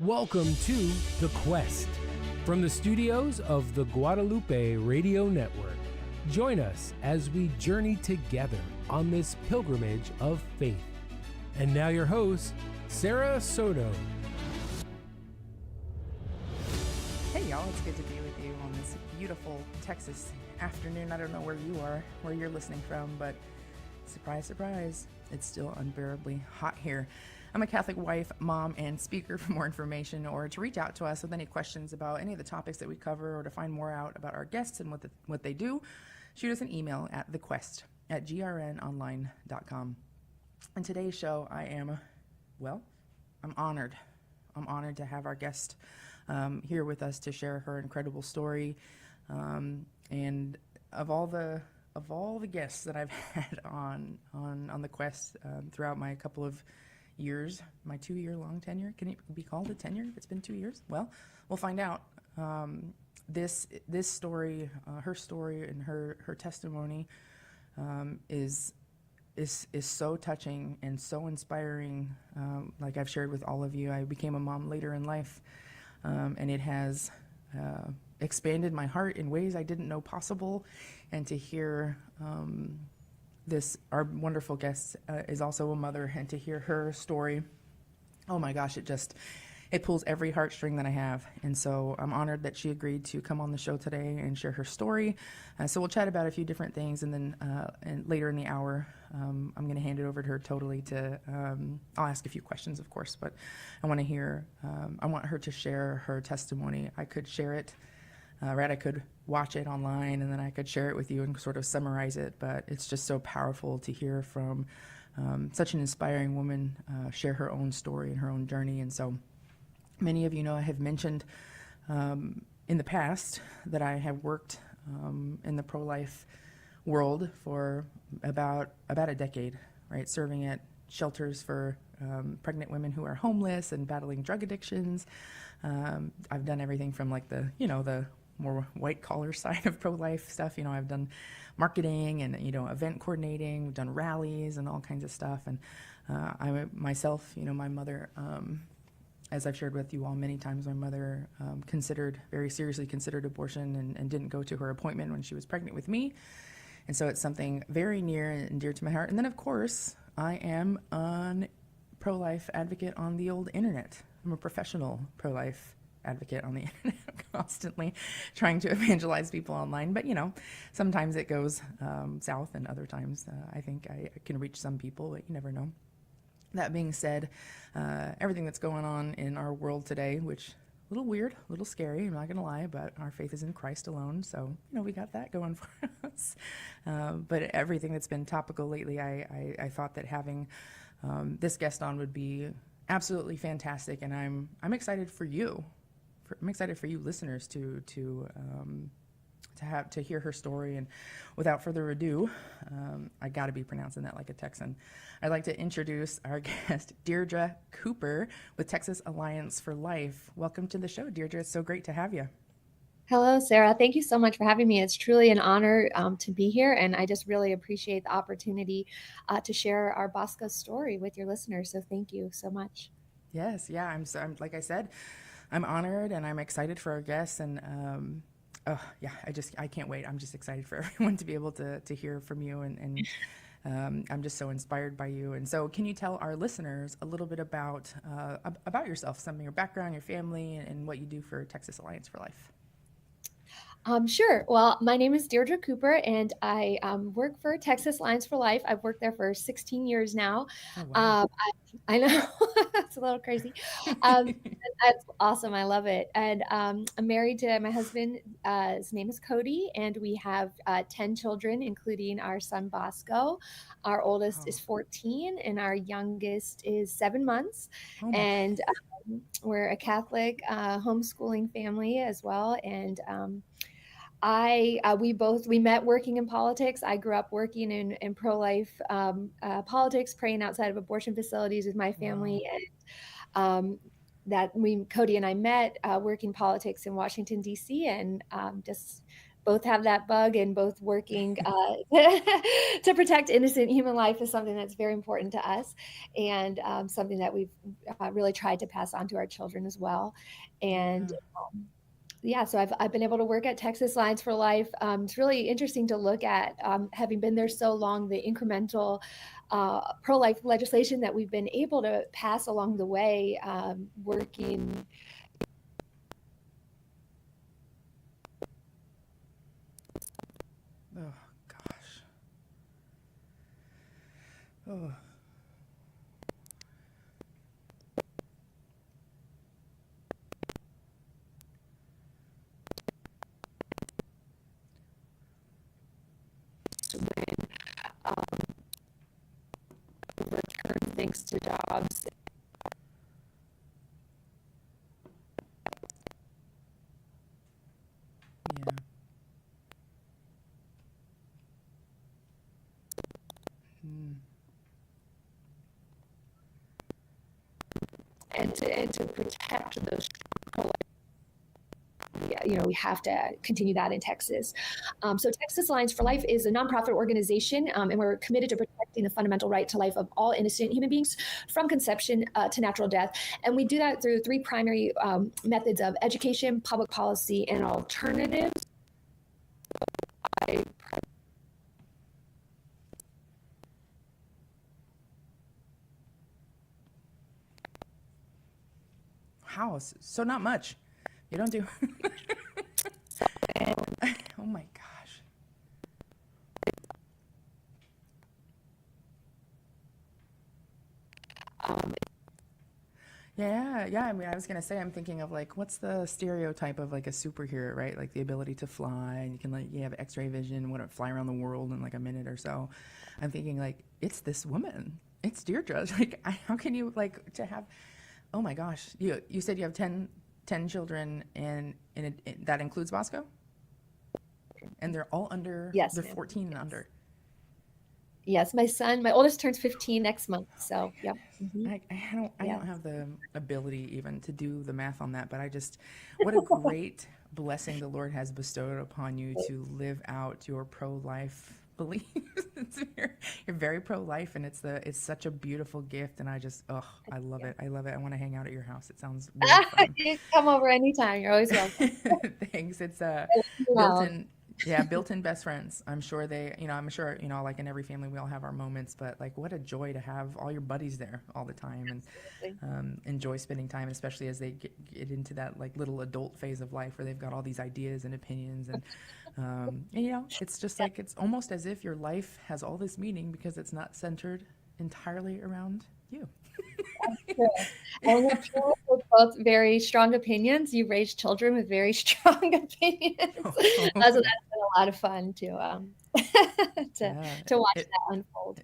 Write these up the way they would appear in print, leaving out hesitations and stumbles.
Welcome to The Quest from the studios of the Guadalupe Radio Network. Join us as we journey together on this pilgrimage of faith. And now your host, Sarah Soto. Hey y'all, it's good to be with you on this beautiful Texas afternoon. I don't know where you are, where you're listening from, but surprise, surprise, it's still unbearably hot here. I'm a Catholic wife, mom, and speaker. For more information or to reach out to us with any questions about any of the topics that we cover or to find more out about our guests and what they do, shoot us an email at thequest@grnonline.com. In today's show, I'm honored. I'm honored to have our guest here with us to share her incredible story. And of all the guests that I've had on the Quest throughout my couple of years, my 2-year-long tenure. Can it be called a tenure if it's been 2 years? Well, we'll find out. This story, her story and her testimony is so touching and so inspiring. Like I've shared with all of you, I became a mom later in life, and it has expanded my heart in ways I didn't know possible. And to hear our wonderful guest is also a mother, and to hear her story, oh my gosh, it pulls every heartstring that I have. And so I'm honored that she agreed to come on the show today and share her story. So we'll chat about a few different things, and then and later in the hour, I'm going to hand it over to her totally I'll ask a few questions, of course, but I want her to share her testimony. I could share it, I could watch it online, and then I could share it with you and sort of summarize it, but it's just so powerful to hear from such an inspiring woman share her own story and her own journey. And so many of you know I have mentioned in the past that I have worked in the pro-life world for about a decade, right? Serving at shelters for pregnant women who are homeless and battling drug addictions. I've done everything from like the more white collar side of pro-life stuff. I've done marketing and, event coordinating, we've done rallies and all kinds of stuff. And I myself, my mother, as I've shared with you all many times, my mother very seriously considered abortion and didn't go to her appointment when she was pregnant with me. And so it's something very near and dear to my heart. And then, of course, I am a pro-life advocate on the old internet. I'm a professional pro-life advocate on the internet. I'm constantly trying to evangelize people online. But, sometimes it goes south, and other times I think I can reach some people, but you never know. That being said, everything that's going on in our world today, which a little weird, a little scary, I'm not going to lie, but our faith is in Christ alone. So, we got that going for us. But everything that's been topical lately, I thought that having this guest on would be absolutely fantastic. And I'm excited for you. I'm excited for you listeners to hear her story. And without further ado, I got to be pronouncing that like a Texan. I'd like to introduce our guest, Deirdre Cooper with Texas Alliance for Life. Welcome to the show, Deirdre. It's so great to have you. Hello, Sarah. Thank you so much for having me. It's truly an honor to be here, and I just really appreciate the opportunity to share our Bosco story with your listeners. So thank you so much. Yes, yeah. I'm like I said, I'm honored and I'm excited for our guests, and I can't wait. I'm just excited for everyone to be able to hear from you, and I'm just so inspired by you. And so can you tell our listeners a little bit about yourself, some of your background, your family, and what you do for Texas Alliance for Life? Sure. Well, my name is Deirdre Cooper, and I work for Texas Alliance for Life. I've worked there for 16 years now. Oh, wow. I know it's a little crazy. That's awesome. I love it. And I'm married to my husband. His name is Cody, and we have 10 children, including our son Bosco. Our oldest is 14, and our youngest is 7 months. And we're a Catholic homeschooling family as well. And we met working in politics. I grew up working in pro-life politics, praying outside of abortion facilities with my family. Wow. And Cody and I met working politics in Washington, D.C. and just both have that bug, and both working to protect innocent human life is something that's very important to us, and something that we've really tried to pass on to our children as well. And yeah, so I've been able to work at Texas Lines for Life. It's really interesting to look at, having been there so long, the incremental pro-life legislation that we've been able to pass along the way, working. Oh, gosh. Oh. When overturned thanks to jobs. Yeah. And to protect those, we have to continue that in Texas. So Texas Alliance for Life is a nonprofit organization, and we're committed to protecting the fundamental right to life of all innocent human beings from conception to natural death. And we do that through three primary methods of education, public policy, and alternatives. House. So not much. You don't do. Oh my gosh. Yeah. I mean, I was gonna say, I'm thinking of like, what's the stereotype of like a superhero, right? Like the ability to fly, and you can like, you have X-ray vision, fly around the world in like a minute or so. I'm thinking like, it's this woman. It's Deirdre. Like, how can you like to have? Oh my gosh. You said you have 10 children, and that includes Bosco? And they're all under, Yes, they're ma'am. 14 and under. Yes, my oldest turns 15 next month. So, yep. I don't have the ability even to do the math on that, but what a great blessing the Lord has bestowed upon you to live out your pro-life beliefs. You're very pro-life, and it's such a beautiful gift, and I love it. I love it. I want to hang out at your house. It sounds really fun. You come over anytime. You're always welcome. Thanks. It's built-in best friends. I'm sure like in every family we all have our moments, but like what a joy to have all your buddies there all the time, and enjoy spending time, especially as they get into that like little adult phase of life where they've got all these ideas and opinions, and it's just like, it's almost as if your life has all this meaning because it's not centered entirely around you. And we're with both very strong opinions. You raised children with very strong opinions. So that's been a lot of fun to watch that unfold.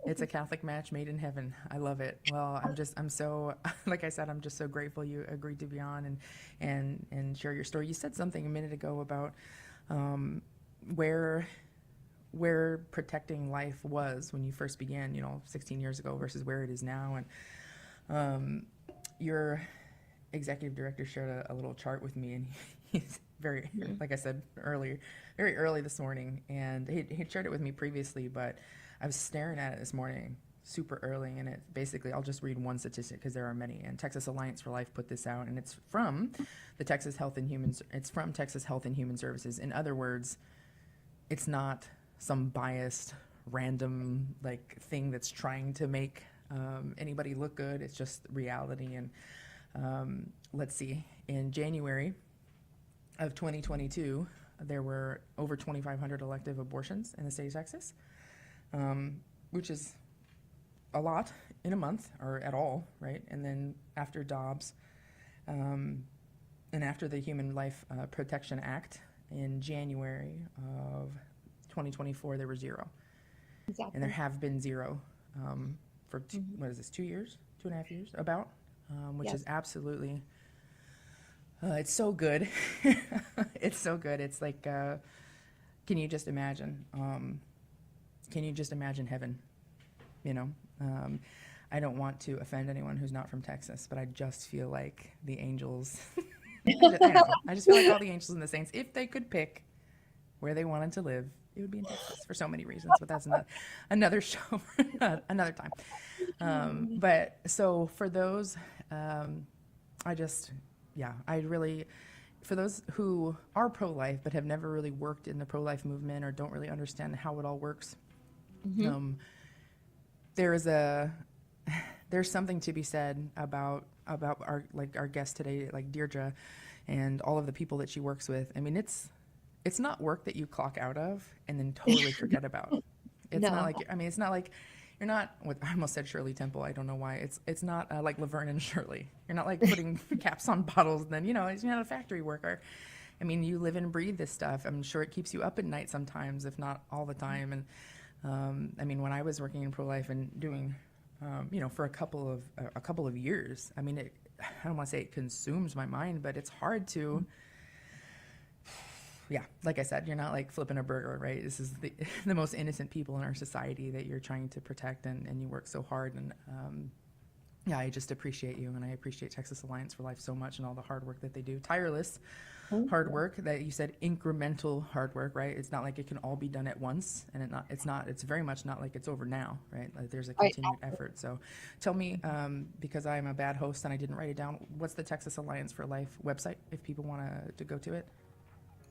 It's a Catholic match made in heaven. I love it. Well, I'm so, like I said, I'm just so grateful you agreed to be on and share your story. You said something a minute ago about where protecting life was when you first began, 16 years ago versus where it is now. And your executive director shared a little chart with me, and he's very, like I said earlier, very early this morning, and he shared it with me previously, but I was staring at it this morning super early, and it basically, I'll just read one statistic because there are many, and Texas Alliance for Life put this out, and it's from Texas Health and Human Services. In other words, it's not some biased, random like thing that's trying to make anybody look good. It's just reality. And let's see, in January of 2022, there were over 2,500 elective abortions in the state of Texas, which is a lot in a month, or at all, right? And then after Dobbs, and after the Human Life Protection Act in January of 2024, there were zero. Exactly. And there have been zero for 2 years, 2.5 years, about, which is absolutely, it's so good. It's so good. It's like, can you just imagine? Can you just imagine heaven? I don't want to offend anyone who's not from Texas, but I just feel like the angels, I just feel like all the angels and the saints, if they could pick, where they wanted to live, it would be in Texas for so many reasons, but that's another show for another time. But so for those, for those who are pro-life but have never really worked in the pro-life movement or don't really understand how it all works, there's something to be said about our guest today, like Deirdre, and all of the people that she works with. I mean, it's not work that you clock out of and then totally forget about. It's No. not like, I mean, it's not like you're not, I almost said Shirley Temple. I don't know why. It's not like Laverne and Shirley. You're not like putting caps on bottles and then, you're not a factory worker. I mean, you live and breathe this stuff. I'm sure it keeps you up at night sometimes, if not all the time. And I mean, when I was working in pro-life and doing, for a couple of years, I mean, I don't want to say it consumes my mind, but it's hard to, like I said, you're not like flipping a burger, right? This is the most innocent people in our society that you're trying to protect, and you work so hard. And I just appreciate you, and I appreciate Texas Alliance for Life so much and all the hard work that they do. Tireless hard work that you said, incremental hard work, right? It's not like it can all be done at once, and it's very much not like it's over now, right? Like there's a continued effort. So tell me, because I'm a bad host and I didn't write it down, what's the Texas Alliance for Life website if people want to go to it?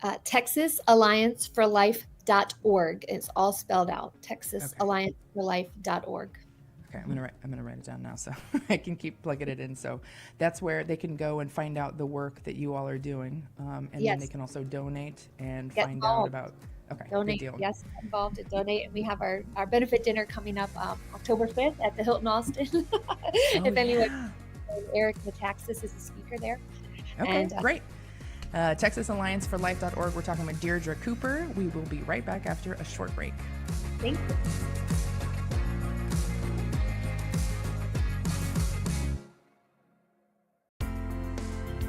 TexasAllianceForLife.org. It's all spelled out. TexasAllianceForLife.org. Okay, I'm gonna write it down now so I can keep plugging it in. So that's where they can go and find out the work that you all are doing, and then they can also donate and find out about. Okay, donate. good deal. Yes, get involved and donate. And we have our benefit dinner coming up October 5th at the Hilton Austin. If anyone, Eric Metaxas is a speaker there. Okay, great. TexasAllianceForLife.org. We're talking with Deirdre Cooper. We will be right back after a short break. Thank you.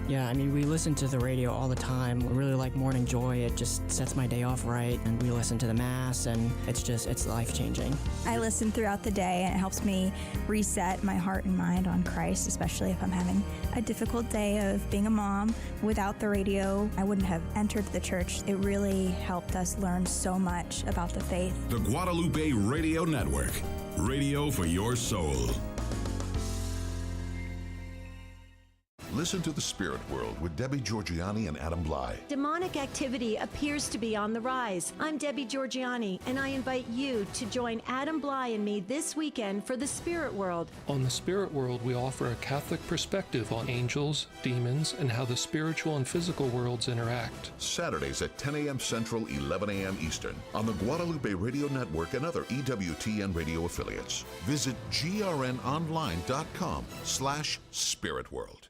Yeah, I mean, we listen to the radio all the time. We really like Morning Joy. It just sets my day off right. And we listen to the Mass, and it's life-changing. I listen throughout the day, and it helps me reset my heart and mind on Christ, especially if I'm having a difficult day of being a mom. Without the radio, I wouldn't have entered the church. It really helped us learn so much about the faith. The Guadalupe Radio Network. Radio for your soul. Listen to The Spirit World with Debbie Georgianni and Adam Bly. Demonic activity appears to be on the rise. I'm Debbie Georgianni, and I invite you to join Adam Bly and me this weekend for The Spirit World. On The Spirit World, we offer a Catholic perspective on angels, demons, and how the spiritual and physical worlds interact. Saturdays at 10 a.m. Central, 11 a.m. Eastern on the Guadalupe Radio Network and other EWTN radio affiliates. Visit grnonline.com/spiritworld.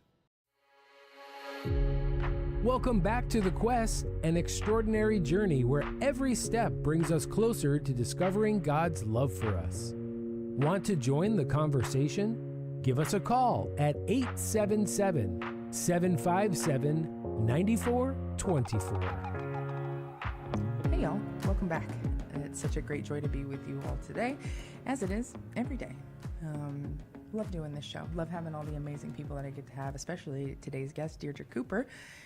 Welcome back to The Quest, an extraordinary journey where every step brings us closer to discovering God's love for us. Want to join the conversation? Give us a call at 877-757-9424. Hey y'all, welcome back. It's such a great joy to be with you all today, as it is every day. Love doing this show. Love having all the amazing people that I get to have, especially today's guest, Deirdre Cooper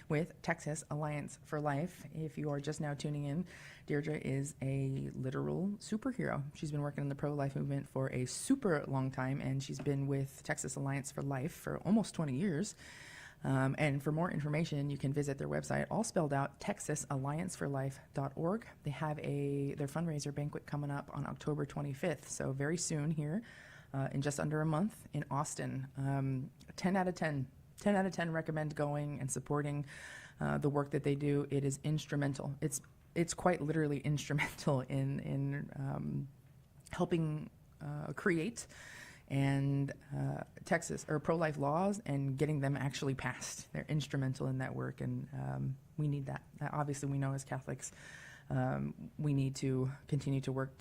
with Texas Alliance for Life. If you are just now tuning in, Deirdre is a literal superhero. She's been working in the pro-life movement for a super long time, and she's been with Texas Alliance for Life for almost 20 years. And for more information, you can visit their website, all spelled out, TexasAllianceForLife.org. They have their fundraiser banquet coming up on October 25th, so very soon here. In just under a month in Austin. 10 out of 10 recommend going and supporting the work that they do. It is instrumental. It's quite literally instrumental in helping create and Texas or pro-life laws and getting them actually passed. They're instrumental in that work, and we need that. Obviously, we know as Catholics, we need to continue to work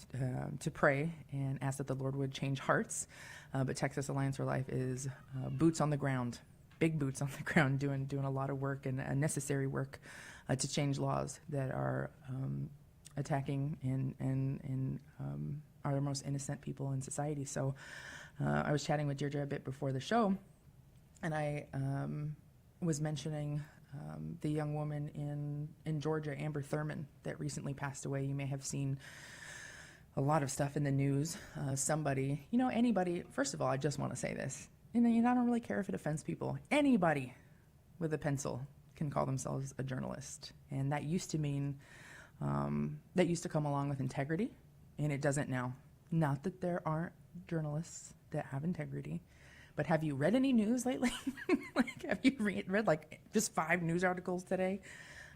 to pray and ask that the Lord would change hearts. But Texas Alliance for Life is boots on the ground, big boots on the ground, doing a lot of work and necessary work to change laws that are attacking and are the most innocent people in society. So I was chatting with Deirdre a bit before the show, and I was mentioning the young woman in Georgia, Amber Thurman, that recently passed away. You may have seen a lot of stuff in the news. Somebody, anybody, first of all, I just want to say this, and I don't really care if it offends people. Anybody with a pencil can call themselves a journalist. And that used to mean, that used to come along with integrity, and it doesn't now. Not that there aren't journalists that have integrity, but have you read any news lately? Have you read like just 5 news articles today,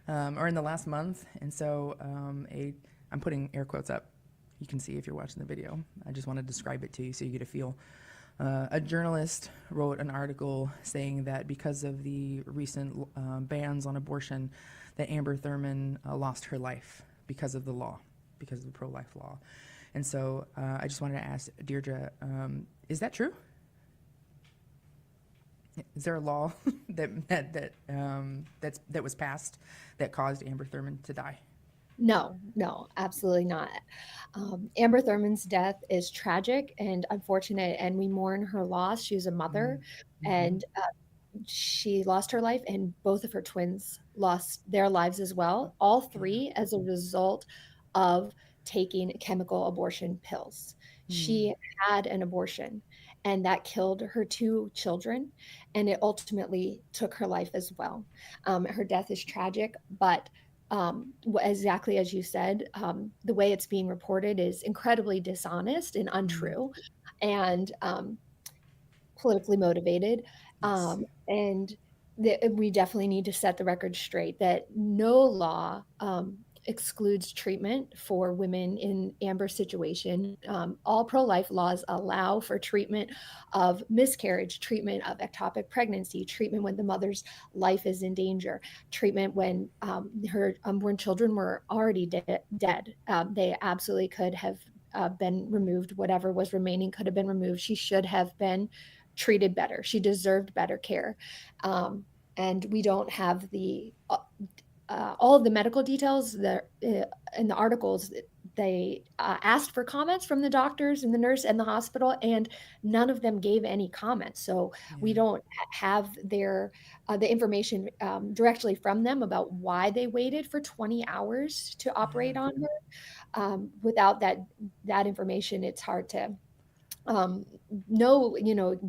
or in the last month? And so I'm putting air quotes up. You can see if you're watching the video. I just want to describe it to you so you get a feel. A journalist wrote an article saying that because of the recent bans on abortion, that Amber Thurman lost her life because of the law, because of the pro-life law. And so I just wanted to ask Deirdre, is that true? Is there a law that was passed that caused Amber Thurman to die? No, absolutely not. Amber Thurman's death is tragic and unfortunate, and we mourn her loss. She was a mother, and she lost her life, and both of her twins lost their lives as well, all 3 as a result of taking chemical abortion pills. She had an abortion, and that killed her 2 children, and it ultimately took her life as well. Her death is tragic, but exactly as you said, the way it's being reported is incredibly dishonest and untrue, and politically motivated. Yes. And we definitely need to set the record straight that no law excludes treatment for women in Amber's situation. All pro-life laws allow for treatment of miscarriage, treatment of ectopic pregnancy, treatment when the mother's life is in danger, treatment when her unborn children were already dead. They absolutely could have been removed. Whatever was remaining could have been removed. She should have been treated better. She deserved better care. And we don't have the all of the medical details that in the articles. They asked for comments from the doctors and the nurse and the hospital, and none of them gave any comments. So we don't have the information directly from them about why they waited for 20 hours to operate on her. Without that information, it's hard to know,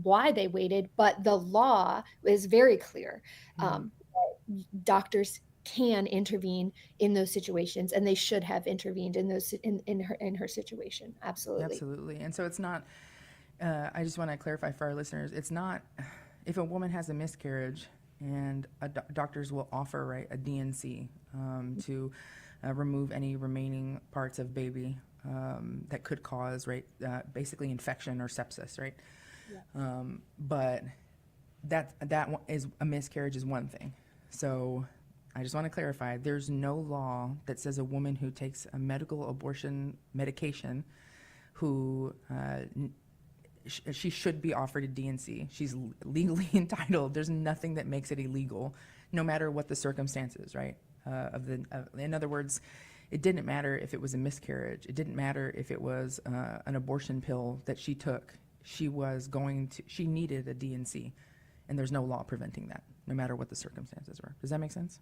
why they waited. But the law is very clear. Doctors can intervene in those situations, and they should have intervened in those in her situation. Absolutely. And so it's not, I just want to clarify for our listeners, it's not, if a woman has a miscarriage, and doctors will offer, right, a DNC to remove any remaining parts of baby that could cause, right, basically infection or sepsis, right? But that is, a miscarriage is one thing. So I just want to clarify, there's no law that says a woman who takes a medical abortion medication who she should be offered a DNC. She's legally entitled. There's nothing that makes it illegal, no matter what the circumstances, right? In other words, it didn't matter if it was a miscarriage. It didn't matter if it was an abortion pill that she took. She needed a DNC, and there's no law preventing that, no matter what the circumstances were. Does that make sense?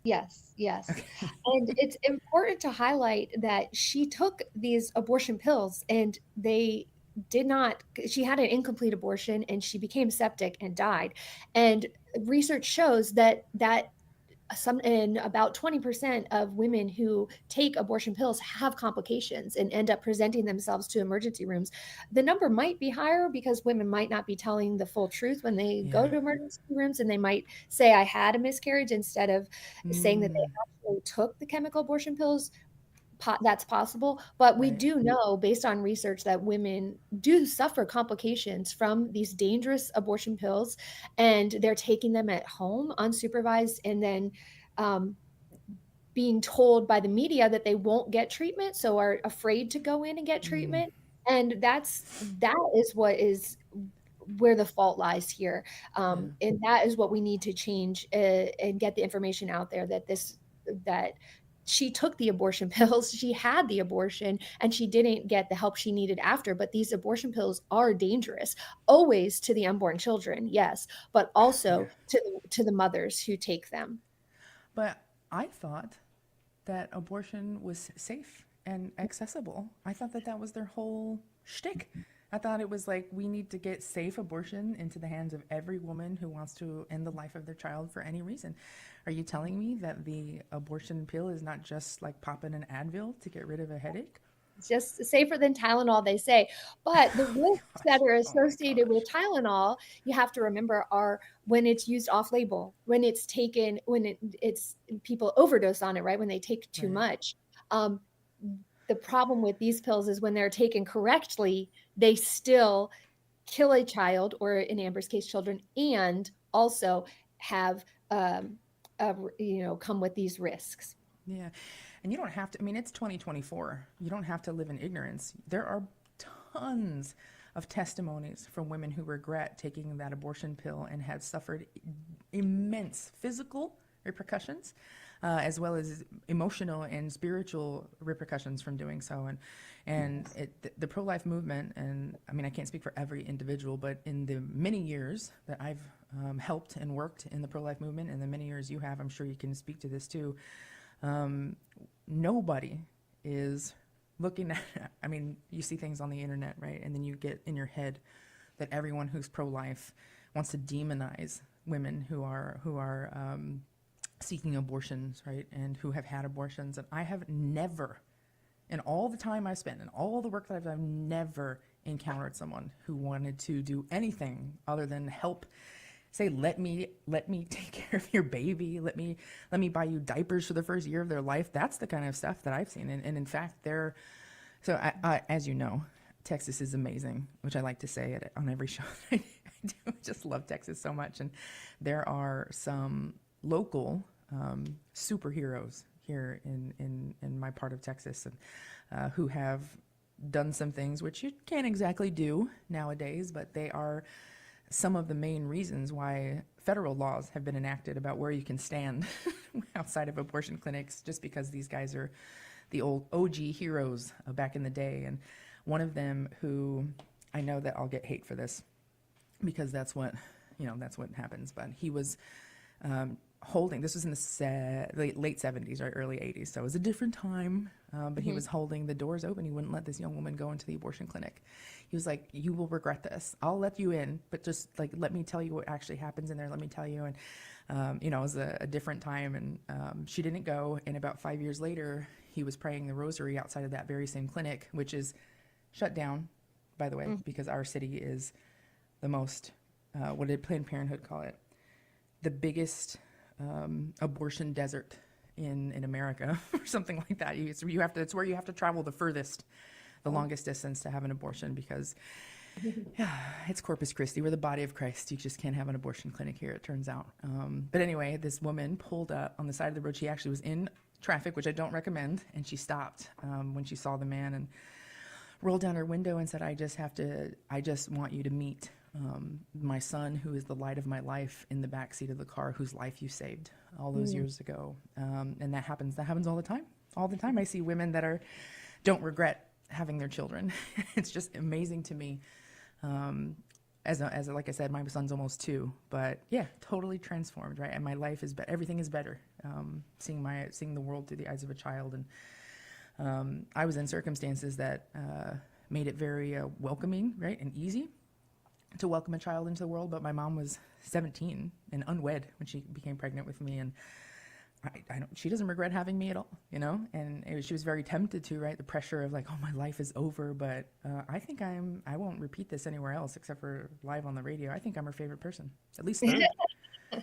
Yes. Okay. And it's important to highlight that she took these abortion pills, and she had an incomplete abortion, and she became septic and died. And research shows that about 20% of women who take abortion pills have complications and end up presenting themselves to emergency rooms. The number might be higher because women might not be telling the full truth when they go to emergency rooms, and they might say, I had a miscarriage, instead of saying that they actually took the chemical abortion pills. That's possible, but we do know, based on research, that women do suffer complications from these dangerous abortion pills, and they're taking them at home unsupervised, and then being told by the media that they won't get treatment, so are afraid to go in and get treatment. And that is where the fault lies here, and that is what we need to change and get the information out there, that she took the abortion pills, she had the abortion, and she didn't get the help she needed after. But these abortion pills are dangerous, always to the unborn children, yes, but also to the mothers who take them. But I thought that abortion was safe and accessible. I thought that that was their whole shtick. I thought it was like, we need to get safe abortion into the hands of every woman who wants to end the life of their child for any reason. Are you telling me that the abortion pill is not just like popping an Advil to get rid of a headache? It's just safer than Tylenol, they say. But the risks that are associated with Tylenol, you have to remember, are when it's used off label, when it's taken, when it's people overdose on it, right? When they take too much. The problem with these pills is when they're taken correctly, they still kill a child, or in Amber's case, children, and also have, come with these risks. Yeah. And you don't have to, I mean, it's 2024. You don't have to live in ignorance. There are tons of testimonies from women who regret taking that abortion pill and have suffered immense physical repercussions, as well as emotional and spiritual repercussions from doing so. And the pro-life movement, and I mean, I can't speak for every individual, but in the many years that I've helped and worked in the pro-life movement, and the many years you have, I'm sure you can speak to this too. Nobody is looking at, I mean, you see things on the internet, right? And then you get in your head that everyone who's pro-life wants to demonize women who are seeking abortions, right? And who have had abortions. And I have never, in all the time I've spent and all the work that I've done, I've never encountered someone who wanted to do anything other than help. Say, let me take care of your baby. Let me buy you diapers for the first year of their life. That's the kind of stuff that I've seen. And in fact, I, as you know, Texas is amazing, which I like to say on every show. I do just love Texas so much. And there are some local superheroes here in my part of Texas, and who have done some things which you can't exactly do nowadays, but they are some of the main reasons why federal laws have been enacted about where you can stand outside of abortion clinics, just because these guys are the old OG heroes back in the day. And one of them, who I know that I'll get hate for this because that's what happens, but he was holding, this was in the late 70s or early 80s, so it was a different time, but he was holding the doors open. He wouldn't let this young woman go into the abortion clinic. He was like, you will regret this. I'll let you in, but just like, let me tell you what actually happens in there. Let me tell you. And, it was a different time, and she didn't go. And about 5 years later, he was praying the rosary outside of that very same clinic, which is shut down, by the way, because our city is the most, what did Planned Parenthood call it? The biggest abortion desert in America, or something like that. It's where you have to travel the furthest, the longest distance to have an abortion, because it's Corpus Christi. We're the body of Christ. You just can't have an abortion clinic here, it turns out. But anyway, this woman pulled up on the side of the road. She actually was in traffic, which I don't recommend, and she stopped when she saw the man and rolled down her window and said, I just want you to meet my son, who is the light of my life, in the back seat of the car, whose life you saved all those years ago. And that happens all the time. All the time I see women that don't regret having their children. It's just amazing to me. Like I said, my son's almost 2, but yeah, totally transformed, right? And my life is everything is better. Seeing the world through the eyes of a child. And I was in circumstances that made it very welcoming, right, and easy to welcome a child into the world. But my mom was 17 and unwed when she became pregnant with me, and she doesn't regret having me at all, and she was very tempted to, right? The pressure of like, oh, my life is over. But I think I won't repeat this anywhere else except for live on the radio. I think I'm her favorite person, at least third.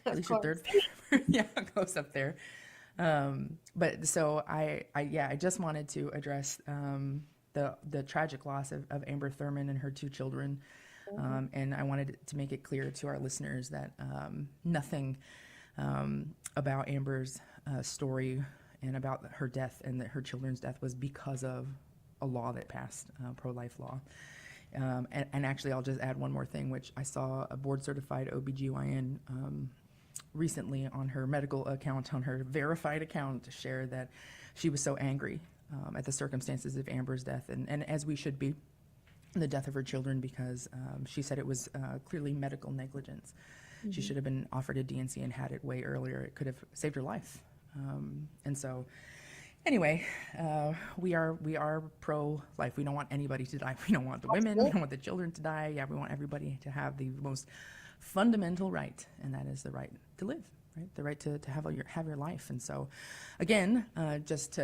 At least your third favorite. Yeah, close up there. But so I just wanted to address the tragic loss of Amber Thurman and her 2 children. And I wanted to make it clear to our listeners that nothing about Amber's story and about her death and her children's death was because of a law that passed, pro-life law. And actually, I'll just add one more thing, which I saw a board-certified OBGYN recently on her medical account, on her verified account, to share that she was so angry at the circumstances of Amber's death, and as we should be, the death of her children, because she said it was clearly medical negligence. Mm-hmm. She should have been offered a DNC and had it way earlier. It could have saved her life. And so, anyway, we are pro-life. We don't want anybody to die. We don't want the women. We don't want the children to die. Yeah, we want everybody to have the most fundamental right, and that is the right to live, right? The right to have your life. And so, again, just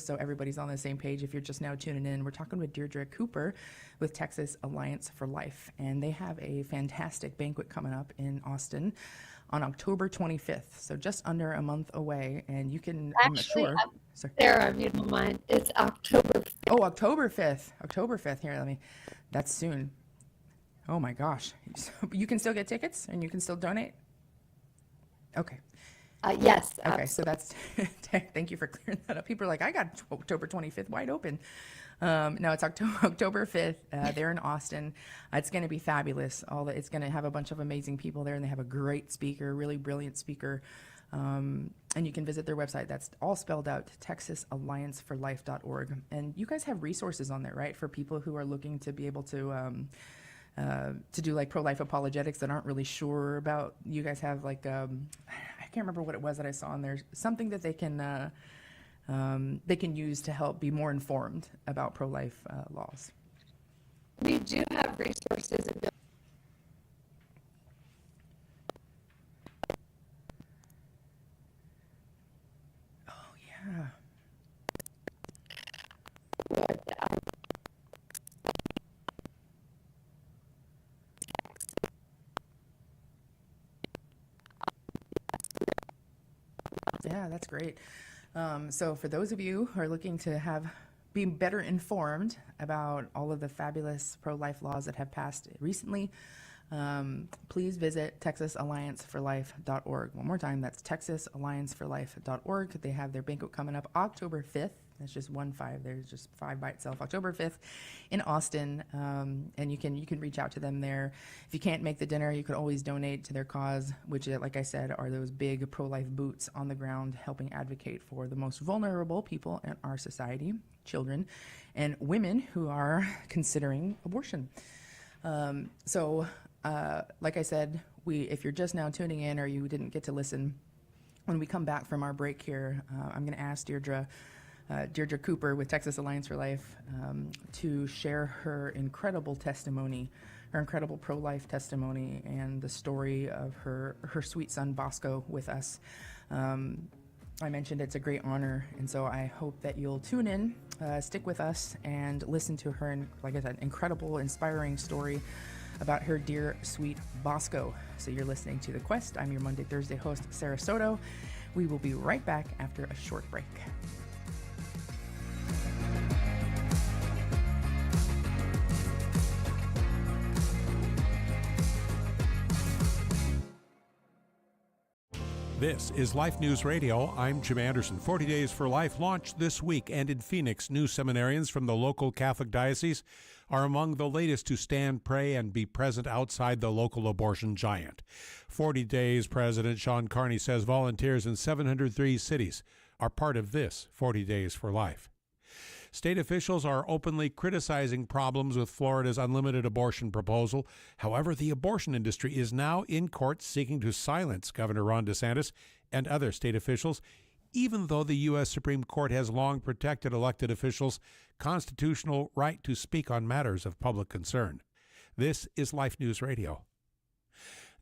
so everybody's on the same page, if you're just now tuning in, we're talking with Deirdre Cooper with Texas Alliance for Life, and they have a fantastic banquet coming up in Austin on October 25th, so just under a month away, and you can, actually, Sarah, if you don't mind, it's October 5th. Oh, October 5th. Here, that's soon. Oh my gosh. You can still get tickets and you can still donate? Okay. Yes. Okay, so that's, thank you for clearing that up. People are like, I got October 25th wide open. No, it's October 5th. They're in Austin. It's going to be fabulous. It's going to have a bunch of amazing people there, and they have a great speaker, really brilliant speaker. And you can visit their website. That's all spelled out, TexasAllianceForLife.org. And you guys have resources on there, right, for people who are looking to be able to do like pro-life apologetics that aren't really sure about. You guys have like, I can't remember what it was that I saw on there, something that they can use to help be more informed about pro-life laws. We do have resources. Oh, yeah. Yeah, that's great. So for those of you who are looking to be better informed about all of the fabulous pro-life laws that have passed recently, please visit TexasAllianceForLife.org. One more time, that's TexasAllianceForLife.org. They have their banquet coming up October 5th. That's just 1-5. There's just 5 by itself. October 5th in Austin, and you can reach out to them there. If you can't make the dinner, you could always donate to their cause, which, like I said, are those big pro-life boots on the ground, helping advocate for the most vulnerable people in our society, children and women who are considering abortion. Like I said, if you're just now tuning in or you didn't get to listen, when we come back from our break here, I'm going to ask Deirdre Cooper with Texas Alliance for Life to share her incredible testimony, her incredible pro-life testimony, and the story of her sweet son Bosco with us. I mentioned it's a great honor, and so I hope that you'll tune in, stick with us, and listen to her, like I said, incredible, inspiring story about her dear, sweet Bosco. So you're listening to The Quest. I'm your Monday, Thursday host, Sarah Soto. We will be right back after a short break. This is Life News Radio. I'm Jim Anderson. 40 Days for Life launched this week, and in Phoenix, new seminarians from the local Catholic diocese are among the latest to stand, pray, and be present outside the local abortion giant. 40 Days President Sean Carney says volunteers in 703 cities are part of this 40 Days for Life. State officials are openly criticizing problems with Florida's unlimited abortion proposal. However, the abortion industry is now in court seeking to silence Governor Ron DeSantis and other state officials, even though the U.S. Supreme Court has long protected elected officials' constitutional right to speak on matters of public concern. This is Life News Radio.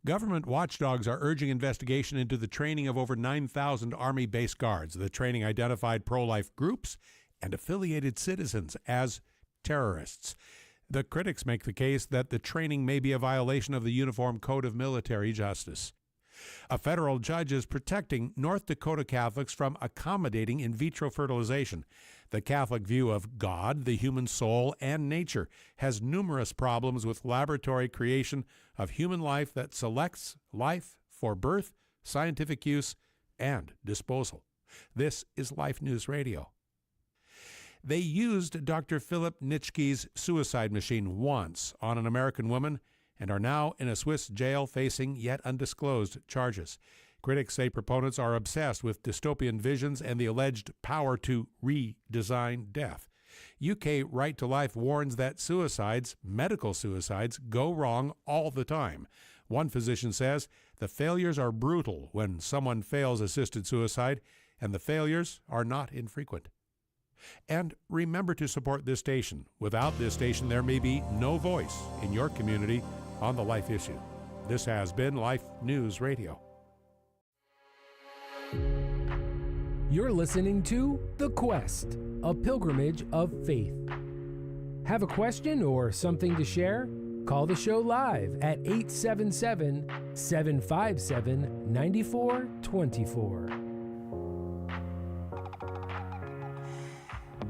Government watchdogs are urging investigation into the training of over 9,000 Army base guards. The training identified pro-life groups and affiliated citizens as terrorists. The critics make the case that the training may be a violation of the Uniform Code of Military Justice. A federal judge is protecting North Dakota Catholics from accommodating in vitro fertilization. The Catholic view of God, the human soul, and nature has numerous problems with laboratory creation of human life that selects life for birth, scientific use, and disposal. This is Life News Radio. They used Dr. Philip Nitschke's suicide machine once on an American woman and are now in a Swiss jail facing yet undisclosed charges. Critics say proponents are obsessed with dystopian visions and the alleged power to redesign death. UK Right to Life warns that suicides, medical suicides, go wrong all the time. One physician says the failures are brutal when someone fails assisted suicide, and the failures are not infrequent. And remember to support this station. Without this station, there may be no voice in your community on the life issue. This has been Life News Radio. You're listening to The Quest, a pilgrimage of faith. Have a question or something to share? Call the show live at 877-757-9424.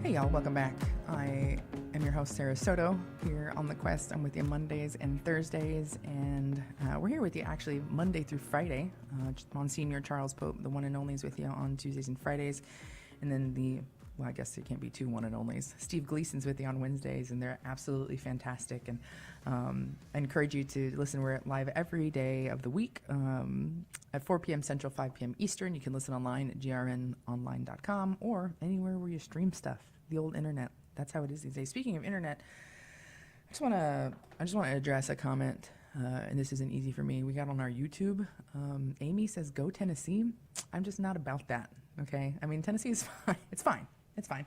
Hey y'all, welcome back. I am your host, Sarah Soto, here on The Quest. I'm with you Mondays and Thursdays, and we're here with you actually Monday through Friday. Monsignor Charles Pope, the one and only, is with you on Tuesdays and Fridays. And then I guess it can't be two one and onlys. Steve Gleason's with you on Wednesdays, and they're absolutely fantastic. And I encourage you to listen. We're live every day of the week at 4 p.m. Central, 5 p.m. Eastern. You can listen online at grnonline.com or anywhere where you stream stuff. The old internet. That's how it is these days. Speaking of internet, I just want to address a comment, and this isn't easy for me. We got on our YouTube. Amy says, "Go Tennessee." I'm just not about that. Okay. I mean, Tennessee is fine. It's fine. It's fine.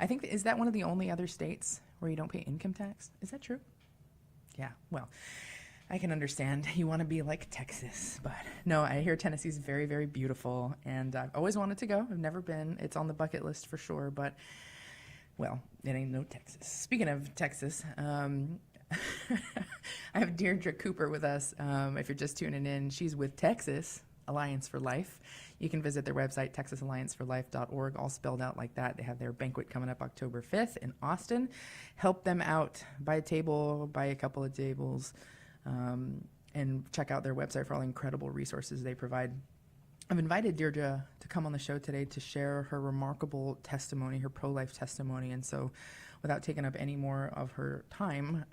I think is that one of the only other states where you don't pay income tax? Is that true? Yeah. Well, I can understand. You want to be like Texas, but no, I hear Tennessee's very, very beautiful, and I've always wanted to go. I've never been. It's on the bucket list for sure, but well, it ain't no Texas. Speaking of Texas, I have Deirdre Cooper with us. If you're just tuning in, she's with Texas Alliance for Life. You can visit their website, texasallianceforlife.org, all spelled out like that. They have their banquet coming up October 5th in Austin. Help them out. Buy a table, buy a couple of tables, and check out their website for all the incredible resources they provide. I've invited Deirdre to come on the show today to share her remarkable testimony, her pro-life testimony. And so without taking up any more of her time,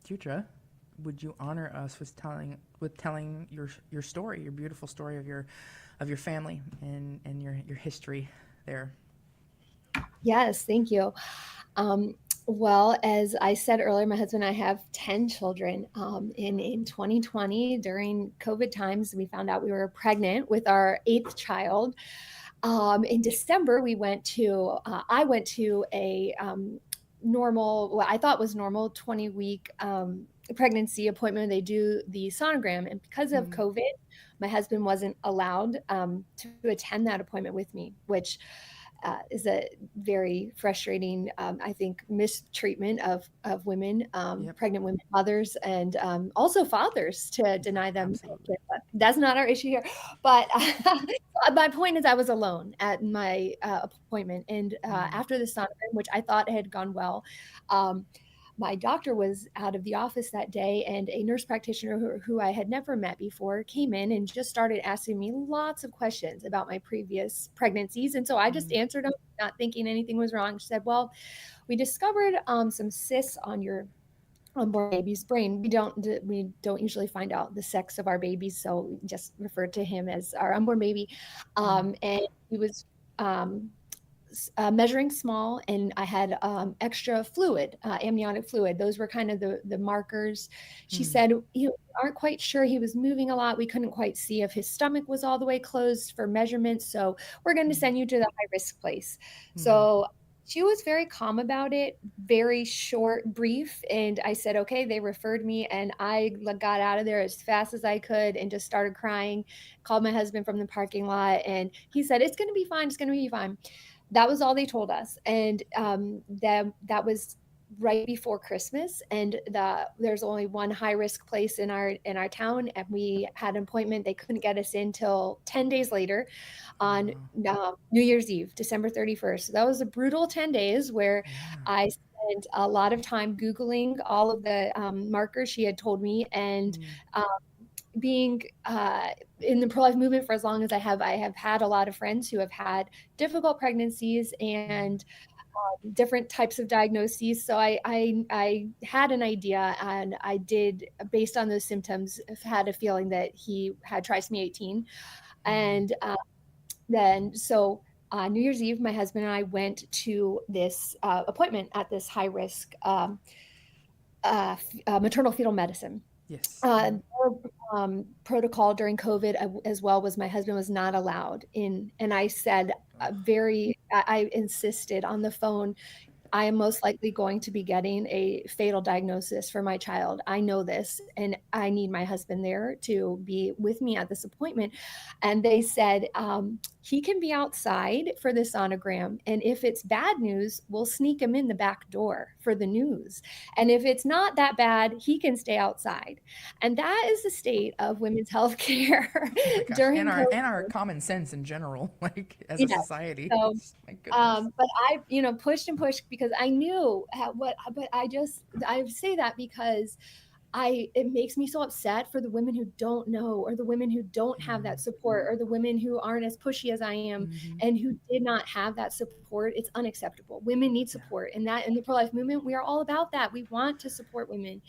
Deirdre, would you honor us with telling your story, your beautiful story of your family and your history there? Yes, thank you. Well, as I said earlier, my husband and I have 10 children. In 2020, during COVID times, we found out we were pregnant with our 8th child. In December, I went to a normal, what I thought was normal 20-week pregnancy appointment. They do the sonogram, and because of COVID, my husband wasn't allowed to attend that appointment with me, which is a very frustrating, I think, mistreatment of women, pregnant women, mothers, and also fathers, to deny them. But that's not our issue here. But my point is, I was alone at my appointment, and after the sonogram, which I thought had gone well, my doctor was out of the office that day, and a nurse practitioner who I had never met before came in and just started asking me lots of questions about my previous pregnancies. And so I just answered them, not thinking anything was wrong. She said, "Well, we discovered some cysts on your unborn baby's brain. We don't usually find out the sex of our babies, so we just referred to him as our unborn baby." And he was measuring small, and I had extra fluid, amniotic fluid. Those were kind of the markers. She said, "We aren't quite sure. He was moving a lot. We couldn't quite see if his stomach was all the way closed for measurements. So we're going to send you to the high risk place." So she was very calm about it, very short, brief. And I said, okay. They referred me, and I got out of there as fast as I could and just started crying, called my husband from the parking lot, and he said, "It's going to be fine. It's going to be fine." That was all they told us. And that was right before Christmas. And there's only one high risk place in our town. And we had an appointment. They couldn't get us in till 10 days later on New Year's Eve, December 31st. So that was a brutal 10 days where I spent a lot of time Googling all of the markers she had told me, and being in the pro-life movement for as long as I have had a lot of friends who have had difficult pregnancies, and different types of diagnoses. So I had an idea, and I did, based on those symptoms, had a feeling that he had trisomy 18. And then, so New Year's Eve, my husband and I went to this appointment at this high risk maternal fetal medicine. Yes. Our protocol during COVID as well was my husband was not allowed in. And I said, I insisted on the phone, I am most likely going to be getting a fatal diagnosis for my child. I know this, and I need my husband there to be with me at this appointment. And they said, he can be outside for the sonogram. And if it's bad news, we'll sneak him in the back door for the news. And if it's not that bad, he can stay outside. And that is the state of women's health care during and our common sense in general, like as a society. So, my goodness. but I, pushed and pushed because I knew but I say that because it makes me so upset for the women who don't know, or the women who don't have that support, or the women who aren't as pushy as I am and who did not have that support. It's unacceptable. Women need support, and that in the pro-life movement, we are all about that. We want to support women.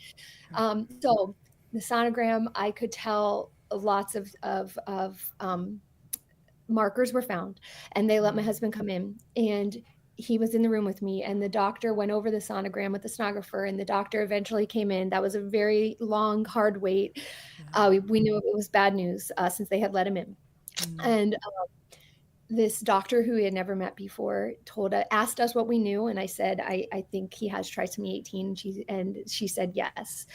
So the sonogram, I could tell lots of markers were found, and they let my husband come in, and he was in the room with me, and the doctor went over the sonogram with the sonographer, and the doctor eventually came in. That was a very long, hard wait. We knew it was bad news since they had let him in. And this doctor who we had never met before asked us what we knew. And I said, I think he has trisomy 18. And she said, yes.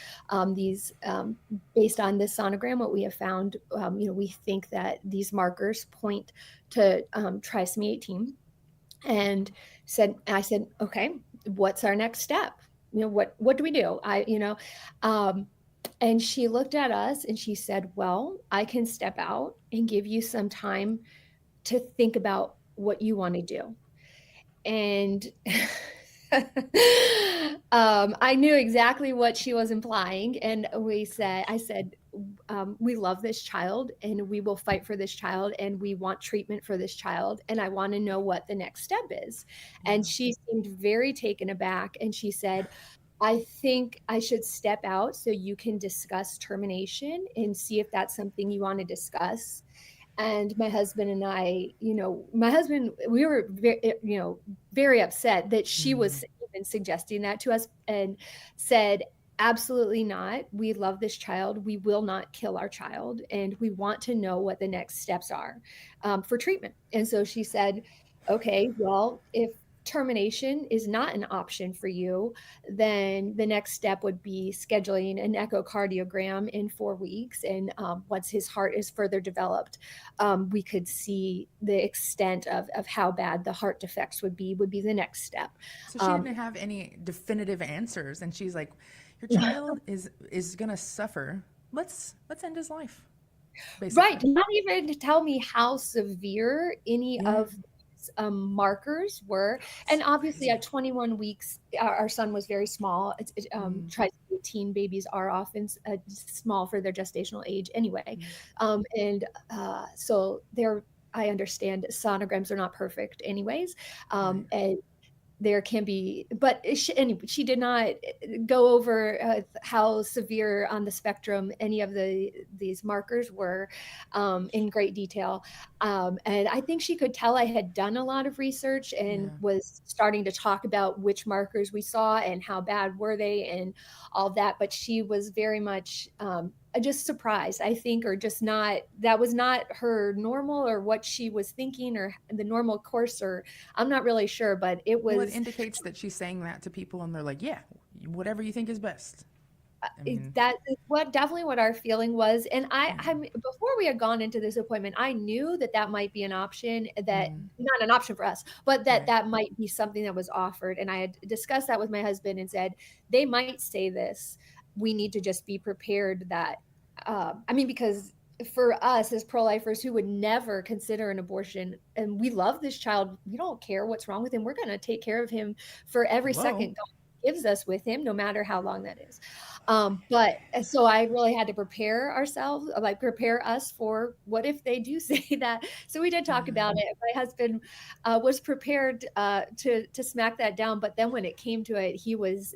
Based on this sonogram, what we have found, we think that these markers point to trisomy 18. And I said, okay, what's our next step? What do we do? And she looked at us and she said, well, I can step out and give you some time to think about what you want to do. And I knew exactly what she was implying. And I said, we love this child, and we will fight for this child, and we want treatment for this child. And I want to know what the next step is. And she seemed very taken aback. And she said, I think I should step out so you can discuss termination and see if that's something you want to discuss. And my husband and I, we were very upset that she was even suggesting that to us, and said, absolutely not. We love this child. We will not kill our child. And we want to know what the next steps are for treatment. And so she said, okay, well, if termination is not an option for you, then the next step would be scheduling an echocardiogram in 4 weeks. And once his heart is further developed, we could see the extent of how bad the heart defects would be the next step. So she didn't have any definitive answers. And she's like, your child is going to suffer. Let's end his life. Basically. Right. Not even to tell me how severe any of markers were. And obviously at 21 weeks, our son was very small. Trisomy 18 babies are often small for their gestational age anyway. So I understand sonograms are not perfect anyways. And there can be, but she did not go over how severe on the spectrum any of these markers were in great detail. And I think she could tell I had done a lot of research and was starting to talk about which markers we saw and how bad were they and all that. But she was very much just surprised, I think, or just not, that was not her normal or what she was thinking or the normal course, or I'm not really sure, but it was. Well, it indicates that she's saying that to people and they're like, yeah, whatever you think is best. That is definitely what our feeling was. And I before we had gone into this appointment, I knew that might be an option, that not an option for us, but that might be something that was offered. And I had discussed that with my husband and said, they might say this. We need to just be prepared that, because for us as pro-lifers who would never consider an abortion, and we love this child, we don't care what's wrong with him. We're going to take care of him for every second God gives us with him, no matter how long that is. But so I really had to prepare us for what if they do say that. So we did talk about it. My husband was prepared to smack that down, but then when it came to it, he was,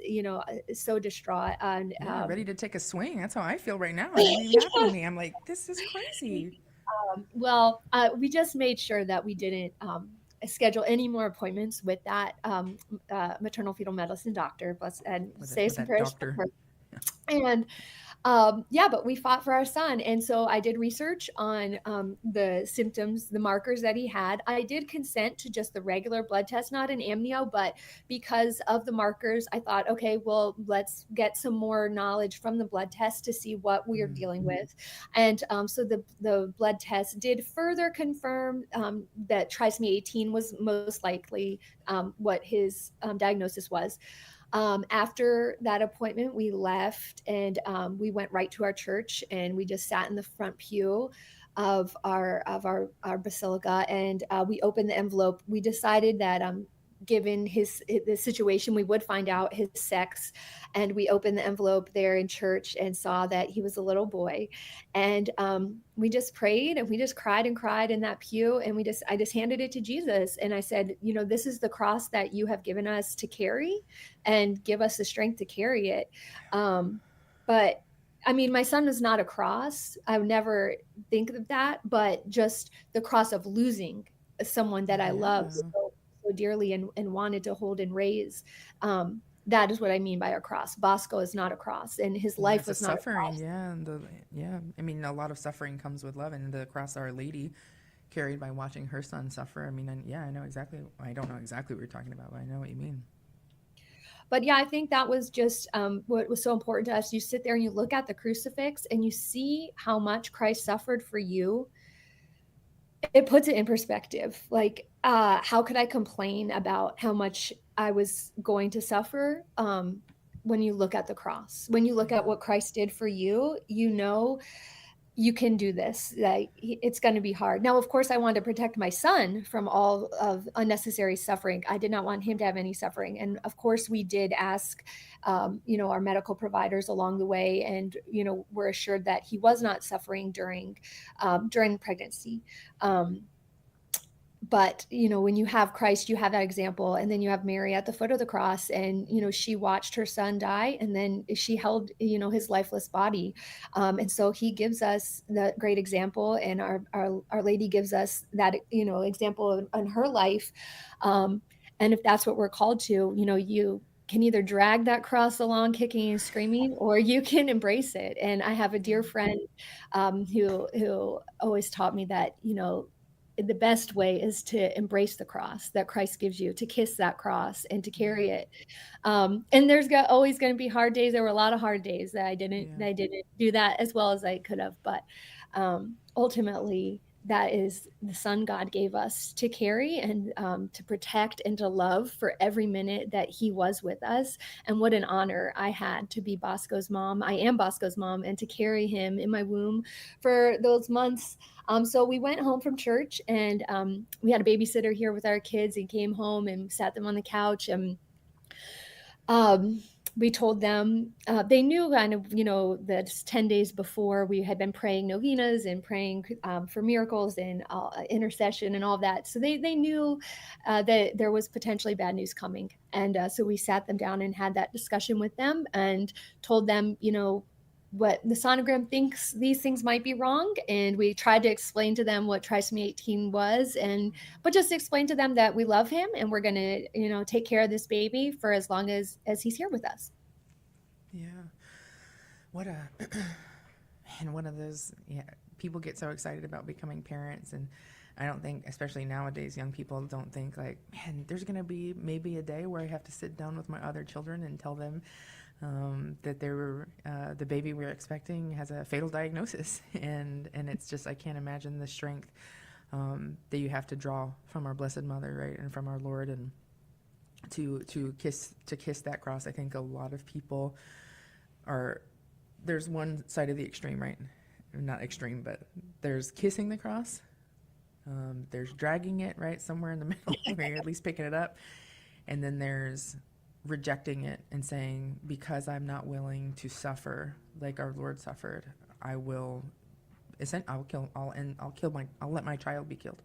so distraught and ready to take a swing. That's how I feel right now. It didn't even happen to me. I'm like, this is crazy. We just made sure that we didn't schedule any more appointments with that maternal fetal medicine doctor, and say some prayers for her. And but we fought for our son. And so I did research on the symptoms, the markers that he had. I did consent to just the regular blood test, not an amnio, but because of the markers, I thought, okay, well, let's get some more knowledge from the blood test to see what we are dealing with. And so the blood test did further confirm that trisomy 18 was most likely what his diagnosis was. After that appointment, we left and we went right to our church, and we just sat in the front pew of our basilica, and we opened the envelope. We decided that given the situation, we would find out his sex, and we opened the envelope there in church and saw that he was a little boy. And we just prayed, and we just cried and cried in that pew, and I just handed it to Jesus, and I said, this is the cross that you have given us to carry, and give us the strength to carry it. But I mean, my son is not a cross. I would never think of that, but just the cross of losing someone that I love so dearly and wanted to hold and raise. That is what I mean by a cross. Bosco is not a cross, and his life was not suffering. A cross. I mean, a lot of suffering comes with love, and the cross Our Lady carried by watching her son suffer. I mean, I know exactly. I don't know exactly what you're talking about, but I know what you mean. But yeah, I think that was just what was so important to us. You sit there and you look at the crucifix and you see how much Christ suffered for you. It puts it in perspective. Like, how could I complain about how much I was going to suffer when you look at the cross? When you look at what Christ did for you, you can do this. Like, it's going to be hard. Now, of course, I wanted to protect my son from all of unnecessary suffering. I did not want him to have any suffering. And of course, we did ask, our medical providers along the way, and, we're assured that he was not suffering during pregnancy. But, when you have Christ, you have that example. And then you have Mary at the foot of the cross, and, she watched her son die, and then she held, his lifeless body. And so he gives us that great example, and our Lady gives us that, example in her life. And if that's what we're called to, you can either drag that cross along kicking and screaming, or you can embrace it. And I have a dear friend who always taught me that, the best way is to embrace the cross that Christ gives you, to kiss that cross and to carry it. And there's always going to be hard days. There were a lot of hard days that I didn't do that as well as I could have. But ultimately, that is the son God gave us to carry and to protect and to love for every minute that he was with us. And what an honor I had to be Bosco's mom. I am Bosco's mom, and to carry him in my womb for those months. So we went home from church, and we had a babysitter here with our kids, and came home and sat them on the couch, and we told them, they knew kind of, that 10 days before we had been praying novenas and praying for miracles and intercession and all that. So they knew that there was potentially bad news coming. And so we sat them down and had that discussion with them and told them, what the sonogram thinks these things might be wrong. And we tried to explain to them what trisomy 18 was, but just explain to them that we love him and we're going to, take care of this baby for as long as he's here with us. Yeah. And one of those, people get so excited about becoming parents. And I don't think, especially nowadays, young people don't think like, man, there's going to be maybe a day where I have to sit down with my other children and tell them that the baby we're expecting has a fatal diagnosis, and it's just, I can't imagine the strength that you have to draw from our Blessed Mother, right, and from our Lord, and to kiss that cross. I think a lot of people there's one side of the extreme, right? Not extreme, but there's kissing the cross. There's dragging it, right, somewhere in the middle, or at least picking it up, and then there's rejecting it and saying, because I'm not willing to suffer like our Lord suffered, I'll let my child be killed,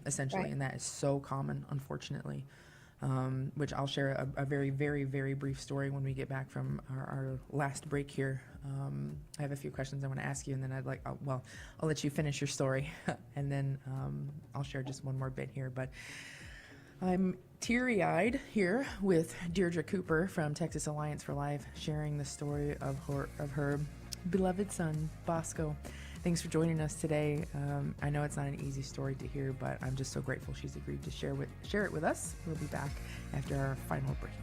essentially. Right. And that is so common, unfortunately, which I'll share a very, very, very brief story when we get back from our last break here. I have a few questions I want to ask you, and then I'll let you finish your story, and then I'll share just one more bit here. But I'm teary-eyed here with Deirdre Cooper from Texas Alliance for Life, sharing the story of her beloved son, Bosco. Thanks for joining us today. I know it's not an easy story to hear, but I'm just so grateful she's agreed to share it with us. We'll be back after our final break.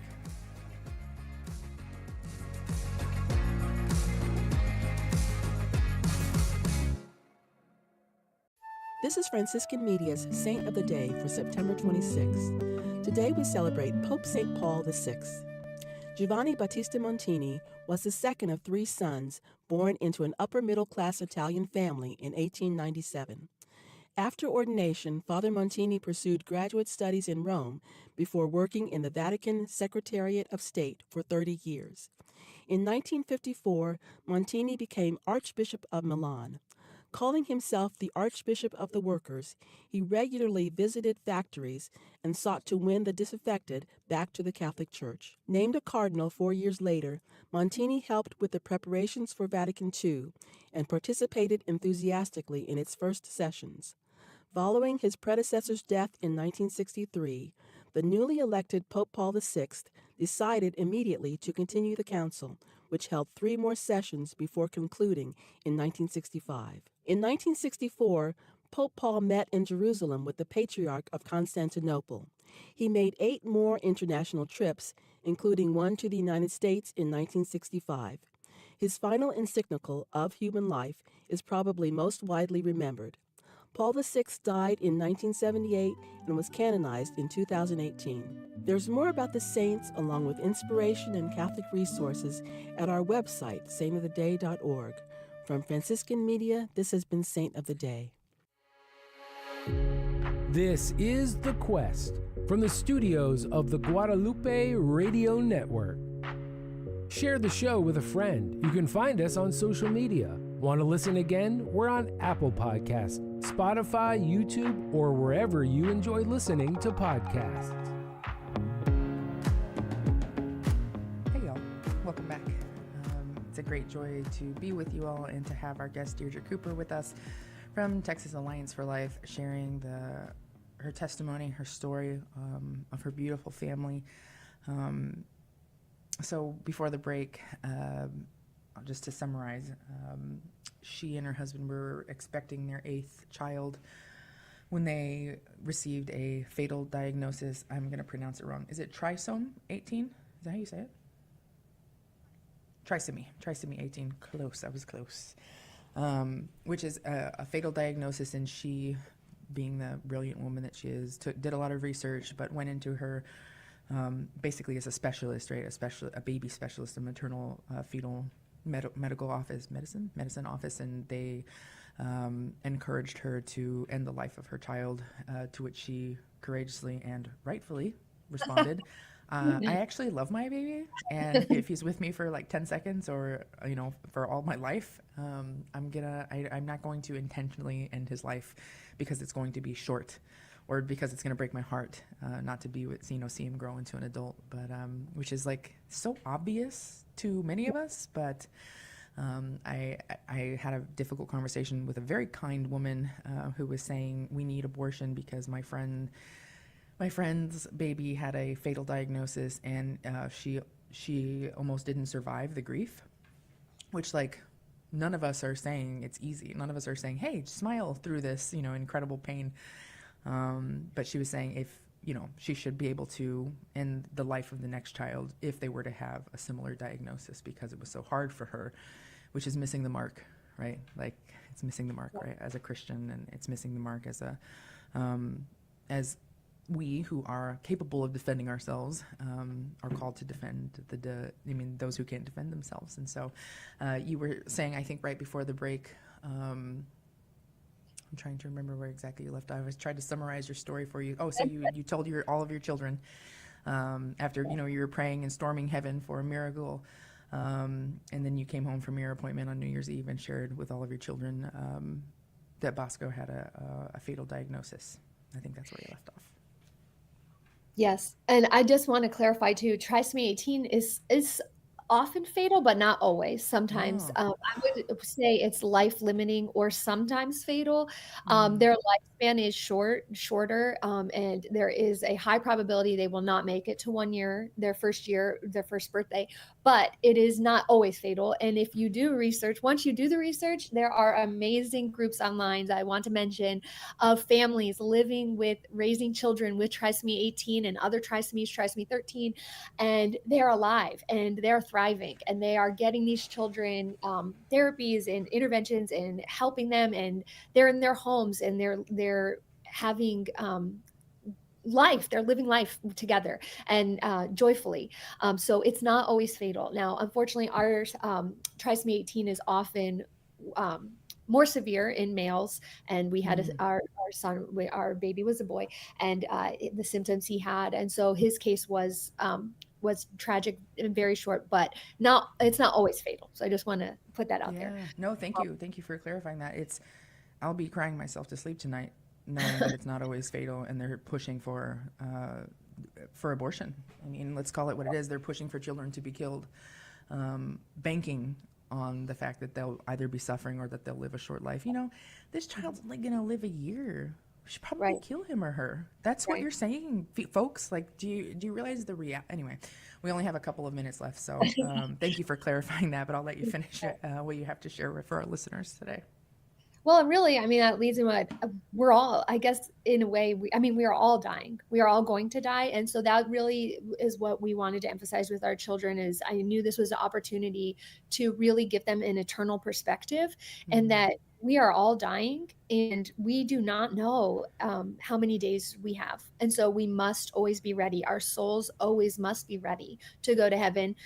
This is Franciscan Media's Saint of the Day for September 26th. Today we celebrate Pope St. Paul VI. Giovanni Battista Montini was the second of 3 sons born into an upper-middle-class Italian family in 1897. After ordination, Father Montini pursued graduate studies in Rome before working in the Vatican Secretariat of State for 30 years. In 1954, Montini became Archbishop of Milan. Calling himself the Archbishop of the Workers, he regularly visited factories and sought to win the disaffected back to the Catholic Church. Named a cardinal 4 years later, Montini helped with the preparations for Vatican II and participated enthusiastically in its first sessions. Following his predecessor's death in 1963, the newly elected Pope Paul VI decided immediately to continue the council, which held 3 more sessions before concluding in 1965. In 1964, Pope Paul met in Jerusalem with the Patriarch of Constantinople. He made 8 more international trips, including one to the United States in 1965. His final encyclical, Of Human Life, is probably most widely remembered. Paul VI died in 1978 and was canonized in 2018. There's more about the saints, along with inspiration and Catholic resources, at our website, saintoftheday.org. From Franciscan Media, this has been Saint of the Day. This is The Quest from the studios of the Guadalupe Radio Network. Share the show with a friend. You can find us on social media. Want to listen again? We're on Apple Podcasts, Spotify, YouTube, or wherever you enjoy listening to podcasts. Hey y'all, welcome back. It's a great joy to be with you all and to have our guest Deirdre Cooper with us from Texas Alliance for Life, sharing her testimony, her story of her beautiful family. So before the break, just to summarize, she and her husband were expecting their 8th child when they received a fatal diagnosis. I'm going to pronounce it wrong. Is it trisomy 18? Is that how you say it? Trisomy 18. Close. I was close. Which is a fatal diagnosis, and she, being the brilliant woman that she is, did a lot of research, but went into her basically as a specialist, right? A baby specialist, a maternal fetal medical office, medicine office, and they encouraged her to end the life of her child, to which she courageously and rightfully responded. I actually love my baby, and if he's with me for like 10 seconds or, for all my life, I'm not going to intentionally end his life because it's going to be short or because it's going to break my heart, not to be with, see him grow into an adult, but, which is like so obvious to many of us, but, I had a difficult conversation with a very kind woman, who was saying we need abortion because my friend's baby had a fatal diagnosis, and she almost didn't survive the grief, which, like, none of us are saying it's easy. None of us are saying, hey, smile through this, incredible pain. But she was saying if, she should be able to end the life of the next child if they were to have a similar diagnosis, because it was so hard for her, which is missing the mark, right? Like, it's missing the mark, right? As a Christian, and it's missing the mark as as we who are capable of defending ourselves are called to defend those who can't defend themselves. And so you were saying, I think right before the break, I'm trying to remember where exactly you left off. I was trying to summarize your story for you. Oh, so you told all of your children after, you were praying and storming heaven for a miracle. And then you came home from your appointment on New Year's Eve and shared with all of your children that Bosco had a fatal diagnosis. I think that's where you left off. Yes. And I just want to clarify too, trisomy 18 is often fatal, but not always. Sometimes I would say it's life limiting or sometimes fatal. Their lifespan is shorter, and there is a high probability they will not make it to 1 year, their first birthday, but it is not always fatal. And if you do research, once you do the research, there are amazing groups online that I want to mention of families raising children with trisomy 18 and other trisomies, trisomy 13, and they're alive and they're thriving and they are getting these children therapies and interventions and helping them, and they're in their homes and they're having life, they're living life together and joyfully. So it's not always fatal. Now, unfortunately, our trisomy 18 is often more severe in males, and we had our son, our baby was a boy, and the symptoms he had, and so his case was tragic and very short, but it's not always fatal. So I just want to put that out there. No, thank you for clarifying that. I'll be crying myself to sleep tonight knowing that it's not always fatal, and they're pushing for abortion. I mean, let's call it what it is. They're pushing for children to be killed, banking on the fact that they'll either be suffering or that they'll live a short life. This child's only going to live a year. We should probably kill him or her. That's what you're saying, folks. Like, do you realize the anyway, we only have a couple of minutes left, so thank you for clarifying that, but I'll let you finish what you have to share for our listeners today. Well, really, I mean, that leads in what we're all, I guess, in a way, we are all dying. We are all going to die. And so that really is what we wanted to emphasize with our children. Is I knew this was an opportunity to really give them an eternal perspective, and that we are all dying and we do not know how many days we have. And so we must always be ready. Our souls always must be ready to go to heaven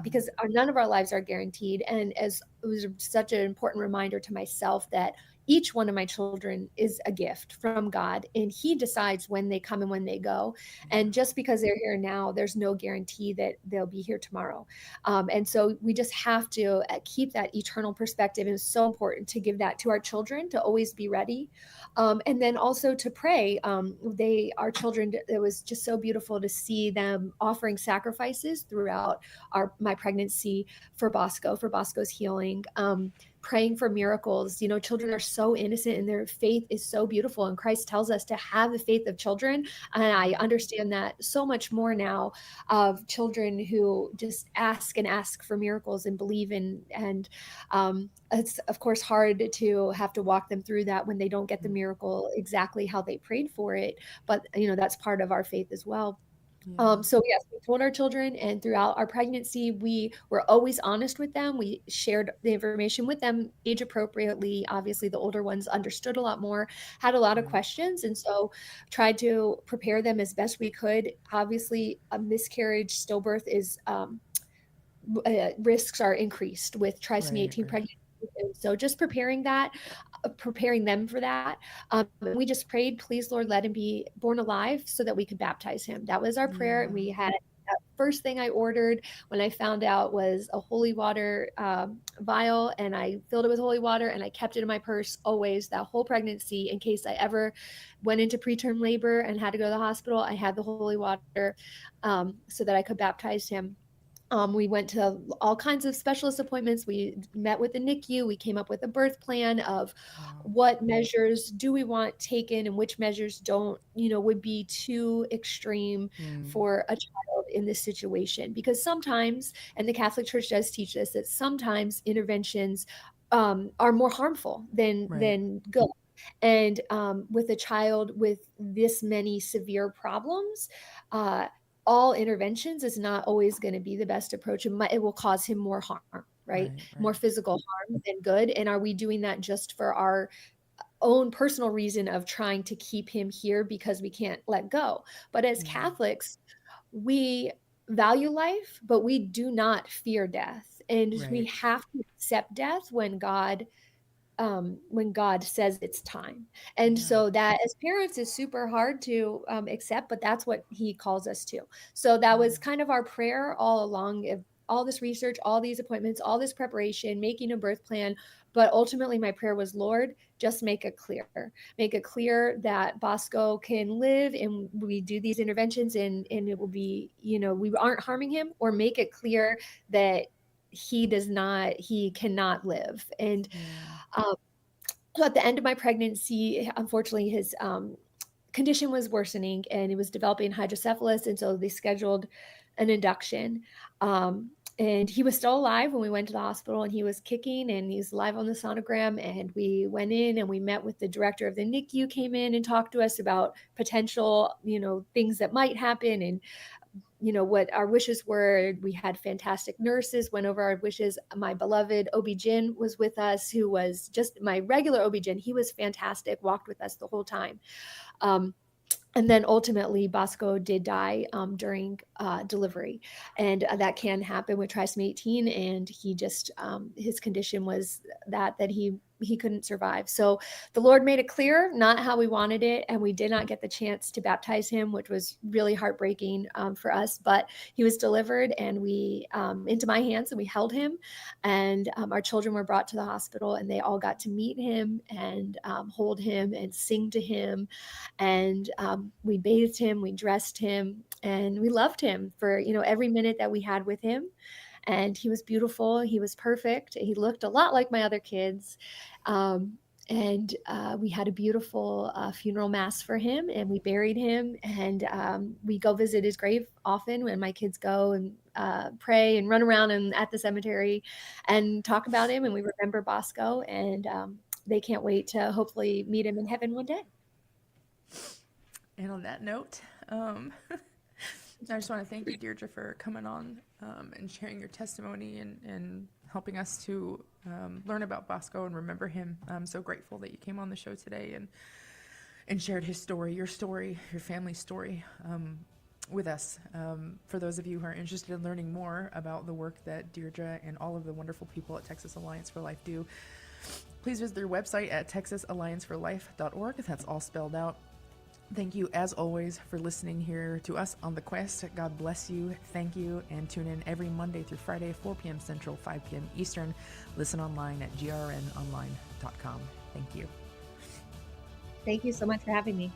because none of our lives are guaranteed. And as it was such an important reminder to myself that each one of my children is a gift from God, and He decides when they come and when they go. And just because they're here now, there's no guarantee that they'll be here tomorrow. And so we just have to keep that eternal perspective. And it's so important to give that to our children, to always be ready. And then also to pray. Our children, it was just so beautiful to see them offering sacrifices throughout my pregnancy for Bosco's healing. Praying for miracles. Children are so innocent and their faith is so beautiful. And Christ tells us to have the faith of children. And I understand that so much more now, of children who just ask and ask for miracles and believe in. And it's, of course, hard to have to walk them through that when they don't get the miracle exactly how they prayed for it. But, that's part of our faith as well. So yes, we told our children, and throughout our pregnancy, we were always honest with them. We shared the information with them age appropriately. Obviously, the older ones understood a lot more, had a lot of questions, and so tried to prepare them as best we could. Obviously, a miscarriage, stillbirth is risks are increased with trisomy 18 pregnancy. So just preparing them for that. We just prayed, please, Lord, let him be born alive so that we could baptize him. That was our prayer. And we had that first thing I ordered when I found out was a holy water vial, and I filled it with holy water and I kept it in my purse always that whole pregnancy in case I ever went into preterm labor and had to go to the hospital. I had the holy water so that I could baptize him. We went to all kinds of specialist appointments. We met with the NICU. We came up with a birth plan of what measures do we want taken and which measures would be too extreme for a child in this situation. Because sometimes, and the Catholic Church does teach this, that sometimes interventions are more harmful than good. And with a child with this many severe problems, all interventions is not always going to be the best approach. It will cause him more harm, right? More physical harm than good. And are we doing that just for our own personal reason of trying to keep him here because we can't let go? But as Catholics, we value life, but we do not fear death. And we have to accept death when God when God says it's time. And so that as parents is super hard to accept, but that's what he calls us to. So that was kind of our prayer all along, of all this research, all these appointments, all this preparation, making a birth plan. But ultimately my prayer was, Lord, just make it clear that Bosco can live, and we do these interventions and it will be, we aren't harming him, or make it clear that he cannot live. And so at the end of my pregnancy, unfortunately, his condition was worsening and it was developing hydrocephalus. And so they scheduled an induction. And he was still alive when we went to the hospital, and he was kicking and he was live on the sonogram. And we went in and we met with the director of the NICU, came in and talked to us about potential, things that might happen, and what our wishes were. We had fantastic nurses, went over our wishes. My beloved OB-GYN was with us, who was just my regular OB-GYN. He was fantastic, walked with us the whole time. And then ultimately Bosco did die during delivery, and that can happen with trisomy 18. And he just, his condition was that he couldn't survive. So the Lord made it clear, not how we wanted it. And we did not get the chance to baptize him, which was really heartbreaking for us, but he was delivered and we, into my hands, and we held him, and our children were brought to the hospital, and they all got to meet him and hold him and sing to him. And we bathed him, we dressed him, and we loved him for, every minute that we had with him. And he was beautiful. He was perfect. He looked a lot like my other kids. And we had a beautiful funeral mass for him, and we buried him. And we go visit his grave often when my kids go and pray and run around and at the cemetery and talk about him. And we remember Bosco, and they can't wait to hopefully meet him in heaven one day. And on that note, I just want to thank you, Deirdre, for coming on and sharing your testimony and helping us to learn about Bosco and remember him. I'm so grateful that you came on the show today and shared his story, your family's story with us. For those of you who are interested in learning more about the work that Deirdre and all of the wonderful people at Texas Alliance for Life do, please visit their website at texasallianceforlife.org. That's all spelled out. Thank you, as always, for listening here to us on The Quest. God bless you. Thank you. And tune in every Monday through Friday, 4 p.m. Central, 5 p.m. Eastern. Listen online at grnonline.com. Thank you. Thank you so much for having me.